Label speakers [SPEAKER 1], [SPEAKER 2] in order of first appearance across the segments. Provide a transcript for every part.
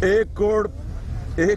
[SPEAKER 1] 1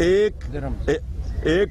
[SPEAKER 1] 1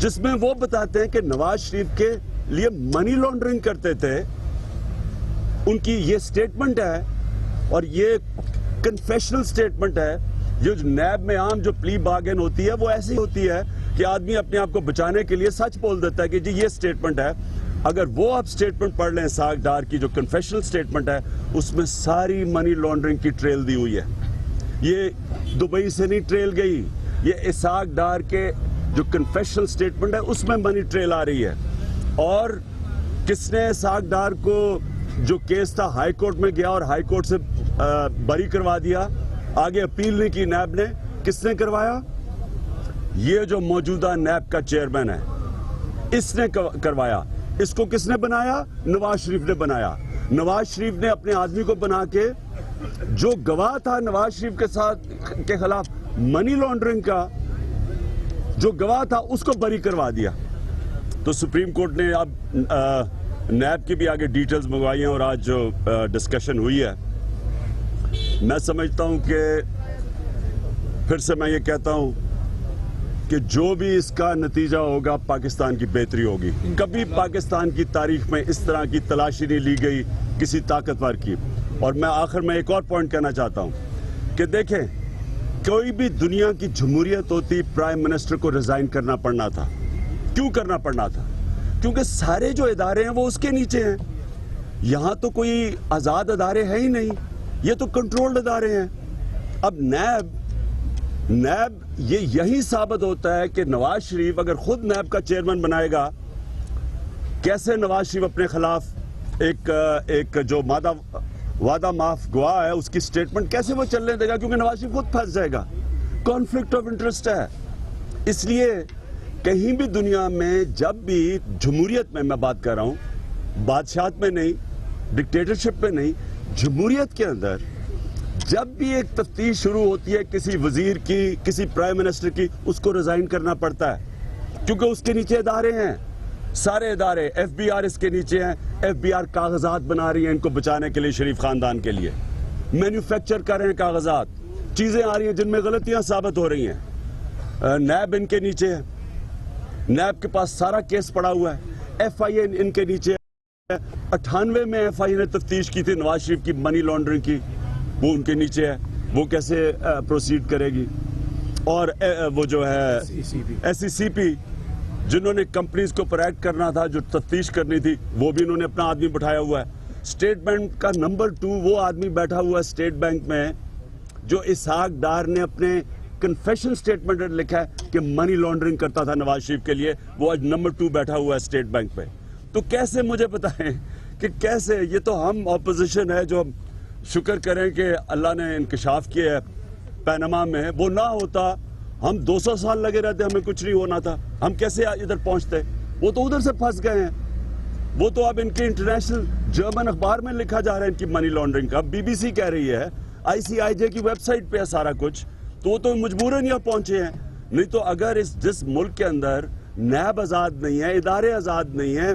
[SPEAKER 1] جس میں وہ بتاتے ہیں کہ نواز شریف کے لیے منی لانڈرنگ کرتے تھے. ان کی یہ سٹیٹمنٹ ہے اور یہ کنفیشنل سٹیٹمنٹ ہے. جو نیب میں عام جو پلی بارگن ہوتی ہے وہ ایسی ہوتی ہے کہ آدمی اپنے آپ کو بچانے کے لیے سچ بول دیتا ہے کہ جی یہ سٹیٹمنٹ ہے. اگر وہ آپ سٹیٹمنٹ پڑھ لیں اسحاق ڈار کی جو کنفیشنل سٹیٹمنٹ ہے, اس میں ساری منی لانڈرنگ کی ٹریل دی ہوئی ہے. یہ دبئی سے نہیں ٹریل گئی, یہ اسحاق ڈار کے جو کنفیشنل سٹیٹمنٹ ہے اس میں منی ٹریل آ رہی ہے. اور کس نے اسحاق ڈار کو جو کیس تھا ہائی کورٹ میں گیا اور ہائی کورٹ سے بری کروا دیا, آگے اپیل نہیں کی نیب نے, کس نے کروایا؟ یہ جو موجودہ نیب کا چیئرمین ہے اس نے کروایا. اس کو کس نے بنایا؟ نواز شریف نے بنایا. نواز شریف نے اپنے آدمی کو بنا کے جو گواہ تھا نواز شریف کے ساتھ کے خلاف منی لانڈرنگ کا, جو گواہ تھا اس کو بری کروا دیا. تو سپریم کورٹ نے اب نیب کی بھی آگے ڈیٹیلز منگوائی ہیں اور آج جو ڈسکشن ہوئی ہے, میں سمجھتا ہوں کہ پھر سے میں یہ کہتا ہوں کہ جو بھی اس کا نتیجہ ہوگا پاکستان کی بہتری ہوگی. کبھی پاکستان کی تاریخ میں اس طرح کی تلاشی نہیں لی گئی کسی طاقتور کی. اور میں آخر میں ایک اور پوائنٹ کہنا چاہتا ہوں کہ دیکھیں, کوئی بھی دنیا کی جمہوریت ہوتی پرائم منسٹر کو ریزائن کرنا پڑنا تھا. کیوں کرنا پڑنا تھا؟ کیونکہ سارے جو ادارے ہیں وہ اس کے نیچے ہیں. یہاں تو کوئی آزاد ادارے ہیں ہی نہیں, یہ تو کنٹرولڈ ادارے ہیں. اب نیب یہی ثابت ہوتا ہے کہ نواز شریف اگر خود نیب کا چیئرمین بنائے گا, کیسے نواز شریف اپنے خلاف ایک جو وعدہ معاف گواہ ہے اس کی سٹیٹمنٹ کیسے وہ چلنے دے گا, کیونکہ نواز شریف خود پھنس جائے گا. کانفلکٹ آف انٹرسٹ ہے. اس لیے کہیں بھی دنیا میں جب بھی جمہوریت میں بات کر رہا ہوں, بادشاہت میں نہیں, ڈکٹیٹرشپ میں نہیں, جمہوریت کے اندر جب بھی ایک تفتیش شروع ہوتی ہے کسی وزیر کی, کسی پرائم منسٹر کی, اس کو ریزائن کرنا پڑتا ہے کیونکہ اس کے نیچے ادارے ہیں, سارے ادارے. ایف بی آر اس کے نیچے ہیں. ایف بی آر کاغذات بنا رہی ہیں ان کو بچانے کے لیے, شریف خاندان کے لیے مینوفیکچر کر رہے ہیں کاغذات, چیزیں آ رہی ہیں جن میں غلطیاں ثابت ہو رہی ہیں. نیب ان کے نیچے ہے, نیب کے پاس سارا کیس پڑا ہوا ہے. ایف آئی اے ان کے نیچے ہے. 98 میں ایف آئی اے نے تفتیش کی تھی نواز شریف کی منی لانڈرنگ کی, وہ ان کے نیچے ہے. وہ کیسے پروسیڈ کرے گی؟ اور وہ جو ہے ایس ای سی پی جنہوں نے کمپنیز کو پرویکٹ کرنا تھا, جو تفتیش کرنی تھی, وہ بھی انہوں نے اپنا آدمی بٹھایا ہوا ہے. اسٹیٹ بینک کا نمبر 2 وہ آدمی بیٹھا ہوا ہے اسٹیٹ بینک میں جو اسحاق ڈار نے اپنے کنفیشن سٹیٹمنٹ لکھا ہے کہ منی لانڈرنگ کرتا تھا نواز شریف کے لیے, وہ آج نمبر 2 بیٹھا ہوا ہے اسٹیٹ بینک پہ. تو کیسے, مجھے بتائیں کہ کیسے؟ یہ تو ہم اپوزیشن ہے جو شکر کریں کہ اللہ نے انکشاف کیا ہے پینما میں. وہ نہ ہوتا ہم 200 سال لگے رہتے, ہمیں کچھ نہیں ہونا تھا. ہم کیسے ادھر پہنچتے؟ وہ تو ادھر سے پھنس گئے ہیں. وہ تو اب ان کے انٹرنیشنل جرمن اخبار میں لکھا جا رہا ہے ان کی منی لانڈرنگ کا. بی بی سی کہہ رہی ہے, آئی سی آئی جے کی ویب سائٹ پہ ہے سارا کچھ. تو وہ تو مجبوراً یہاں پہنچے ہیں. نہیں تو اگر جس ملک کے اندر نیب آزاد نہیں ہے, ادارے آزاد نہیں ہیں,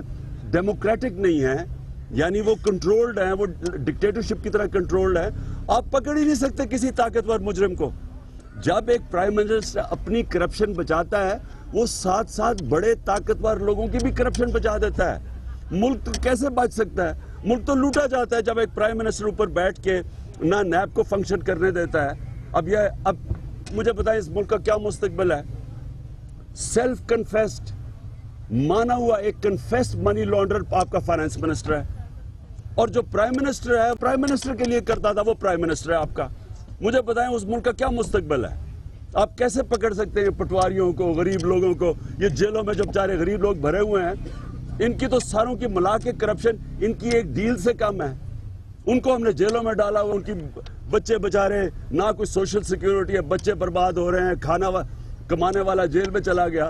[SPEAKER 1] ڈیموکریٹک نہیں ہیں, یعنی وہ کنٹرولڈ ہیں, وہ ڈکٹیٹرشپ کی طرح کنٹرولڈ ہیں, آپ پکڑ ہی نہیں سکتے کسی طاقتور مجرم کو. جب ایک پرائم منسٹر اپنی کرپشن بچاتا ہے, وہ ساتھ ساتھ بڑے طاقتور لوگوں کی بھی کرپشن بچا دیتا ہے. ملک کیسے بچ سکتا ہے؟ ملک تو لوٹا جاتا ہے جب ایک پرائم منسٹر اوپر بیٹھ کے نہ نیب کو فنکشن کرنے دیتا ہے. اب مجھے بتائیں اس ملک کا کیا مستقبل ہے؟ سیلف کنفیسڈ, مانا ہوا ایک کنفیسڈ منی لانڈر آپ کا فائنانس منسٹر ہے, اور جو پرائم منسٹر ہے, پرائم منسٹر کے لیے کرتا تھا, وہ پرائم منسٹر ہے آپ کا. مجھے بتائیں اس ملک کا کیا مستقبل ہے؟ آپ کیسے پکڑ سکتے ہیں پٹواریوں کو, غریب لوگوں کو؟ یہ جیلوں میں جو بیچارے غریب لوگ بھرے ہوئے ہیں, ان کی تو ساروں کی ملا کے کرپشن ان کی ایک ڈیل سے کم ہے. ان کو ہم نے جیلوں میں ڈالا ہوا, ان کی بچے بچارے, نہ کوئی سوشل سیکیورٹی ہے, بچے برباد ہو رہے ہیں, کھانا کمانے والا جیل میں چلا گیا.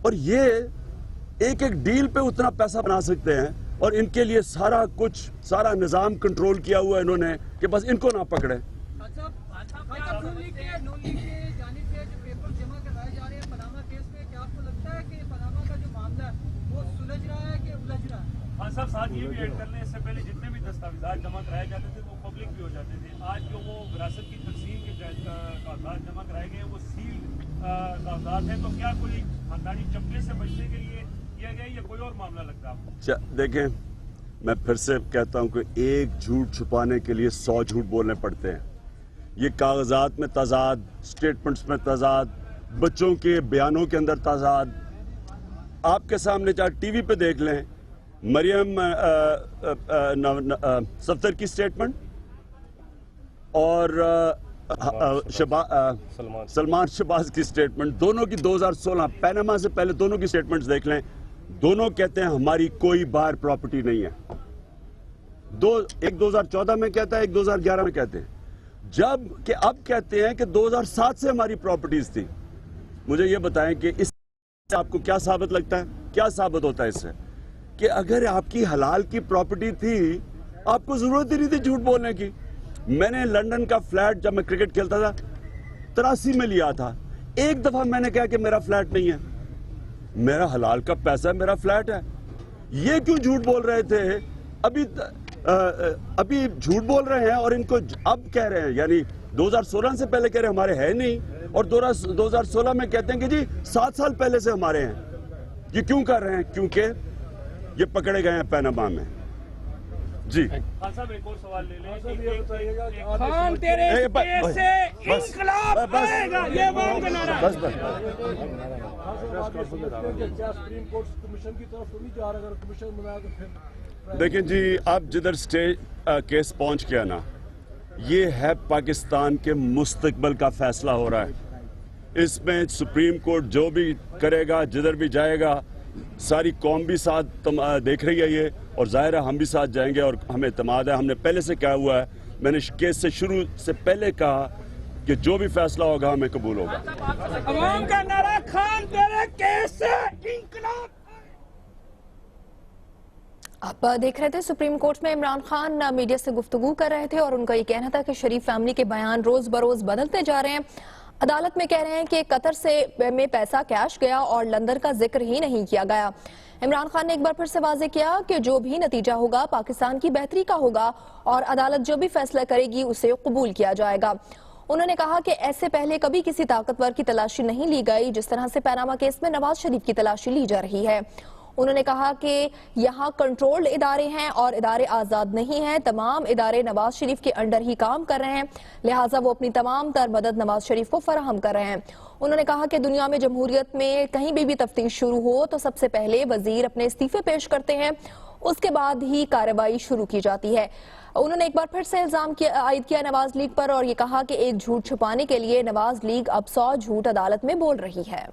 [SPEAKER 1] اور یہ ایک ڈیل پہ اتنا پیسہ بنا سکتے ہیں, اور ان کے لیے سارا کچھ, سارا نظام کنٹرول کیا ہوا ہے انہوں نے کہ بس ان کو نہ پکڑے.
[SPEAKER 2] خان صاحب ساتھ یہ بھی ایڈ کر لیں، اس سے پہلے جتنے بھی دستاویزات جمع کرائے جاتے تھے وہ پبلک بھی ہو جاتے تھے. آج جو وہ وراثت کی تقسیم کے کاغذات جمع کرائے گئے ہیں وہ سیل کاغذات ہیں، تو کیا کوئی خاندانی چپکے سے بچنے کے لیے کیا گیا یا کوئی اور معاملہ لگتا ہے آپ کو؟
[SPEAKER 1] دیکھیں، میں پھر سے کہتا ہوں کہ ایک جھوٹ چھپانے کے لیے 100 جھوٹ بولنے پڑتے ہیں. یہ کاغذات میں تضاد، سٹیٹمنٹس میں تضاد، بچوں کے بیانوں کے اندر تضاد. آپ کے سامنے چاہے ٹی وی پہ دیکھ لیں، مریم صفدر کی سٹیٹمنٹ اور سلمان شہباز کی سٹیٹمنٹ، دونوں کی 2016 پیناما سے پہلے دونوں کی سٹیٹمنٹس دیکھ لیں. دونوں کہتے ہیں ہماری کوئی باہر پراپرٹی نہیں ہے. ایک 2014 میں کہتا ہے، ایک 2011 میں کہتے ہیں. جب کہ اب کہتے ہیں کہ 2007 سے ہماری پراپرٹیز تھی. مجھے یہ بتائیں کہ اس سے آپ کو کیا ثابت لگتا ہے؟ کیا ثابت ہوتا ہے اس سے؟ کہ اگر آپ کی حلال کی پراپرٹی تھی، آپ کو ضرورت ہی نہیں تھی جھوٹ بولنے کی. میں نے لنڈن کا فلیٹ جب میں کرکٹ کھیلتا تھا 83 میں لیا تھا. ایک دفعہ میں نے کہا کہ میرا فلیٹ نہیں ہے، میرا حلال کا پیسہ میرا فلیٹ ہے. یہ کیوں جھوٹ بول رہے تھے؟ ابھی جھوٹ بول رہے ہیں اور ان کو اب کہہ رہے ہیں، یعنی 2016 سے پہلے کہہ رہے ہیں ہمارے ہے نہیں، اور 2016 میں کہتے ہیں کہ جی 7 سال پہلے سے ہمارے ہیں. یہ کیوں کر رہے ہیں؟ کیونکہ یہ پکڑے گئے ہیں پیناما میں. جی
[SPEAKER 2] خان صاحب ایک اور سوال لے لیں.
[SPEAKER 3] خان تیرے کیس سے انقلاب آئے گا، یہ عوام کا نعرہ ہے.
[SPEAKER 4] سپریم کورٹ کمیشن کی طرف تو نہیں جا رہا، اگر کمیشن بنایا تو پھر
[SPEAKER 1] دیکھیں جی، اب جدھر کیس پہنچ گیا نا، یہ ہے پاکستان کے مستقبل کا فیصلہ ہو رہا ہے. اس میں سپریم کورٹ جو بھی کرے گا، جدھر بھی جائے گا، ساری قوم بھی ساتھ دیکھ رہی ہے یہ، اور ظاہر ہے ہم بھی ساتھ جائیں گے اور ہمیں اعتماد ہے. ہم نے پہلے سے کہا ہوا ہے، میں نے کیس سے شروع سے پہلے کہا کہ جو بھی فیصلہ ہوگا ہمیں قبول ہوگا.
[SPEAKER 3] عوام کا نعرہ خان تیرے کیس سے انقلاب.
[SPEAKER 5] آپ دیکھ رہے تھے سپریم کورٹ میں عمران خان میڈیا سے گفتگو کر رہے تھے اور ان کا یہ کہنا تھا کہ شریف فیملی کے بیان روز بروز بدلتے جا رہے ہیں. عدالت میں کہہ رہے ہیں کہ قطر میں پیسہ کیش گیا اور لندن کا ذکر ہی نہیں کیا گیا. عمران خان نے ایک بار پھر سے واضح کیا کہ جو بھی نتیجہ ہوگا پاکستان کی بہتری کا ہوگا اور عدالت جو بھی فیصلہ کرے گی اسے قبول کیا جائے گا. انہوں نے کہا کہ ایسے پہلے کبھی کسی طاقتور کی تلاشی نہیں لی گئی جس طرح سے پیناما کیس میں نواز شریف کی تلاشی لی جا رہی ہے. انہوں نے کہا کہ یہاں کنٹرولڈ ادارے ہیں اور ادارے آزاد نہیں ہیں. تمام ادارے نواز شریف کے انڈر ہی کام کر رہے ہیں، لہٰذا وہ اپنی تمام تر مدد نواز شریف کو فراہم کر رہے ہیں. انہوں نے کہا کہ دنیا میں جمہوریت میں کہیں بھی تفتیش شروع ہو تو سب سے پہلے وزیر اپنے استعفے پیش کرتے ہیں، اس کے بعد ہی کارروائی شروع کی جاتی ہے. انہوں نے ایک بار پھر سے الزام عائد کیا نواز لیگ پر اور یہ کہا کہ ایک جھوٹ چھپانے کے لیے نواز لیگ اب 100 جھوٹ عدالت میں بول رہی ہے.